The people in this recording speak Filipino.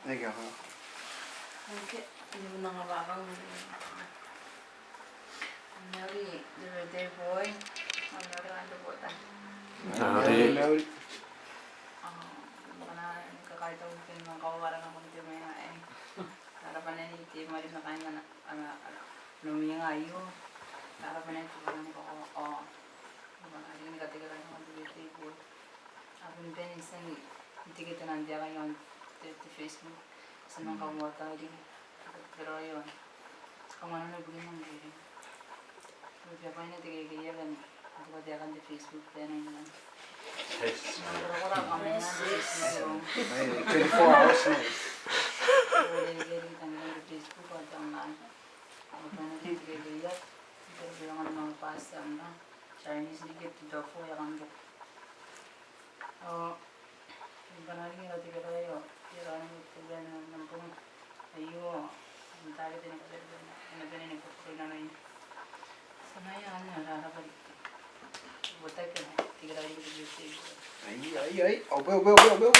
Legal. Okay, hindi mo na nga babang Mary, the birthday boy. Mary, ano po tayo? Mary. Baka na kakahit ako ng kawawaran ng kunti may nga eh. Harapan na niti, Mary na kain na lumiya nga yun. Harapan na ito, parang ko, hindi nga tiga kayo ng birthday boy. Ako yung penisan, hindi kita nandiya kayo sa Facebook. Sa mga kawawaran din. Pero yun, sa kung ano nabigyan ng giri. Kaya pa yun natigay-gaya gan. Ako ba diya kan di Facebook, kaya na yun. Nagkura-kura kami na sa Facebook. 24 hours na. Nagkura-gaya tanggal di Facebook at ang naan. Ako pa natigay-gaya. Pero bilang ang mga pasta na. Chinese ligit, tofu, yakang gap. Yung panagin yung tiga tayo. Pero ano yung tiga ng pong ayo. Ang tayo din ang kapit na. Ano ba na nagpapakul na yun. Sana yan, nararabalik. Butay ka na. Tiga tayo yung YouTube. Ay. Obe.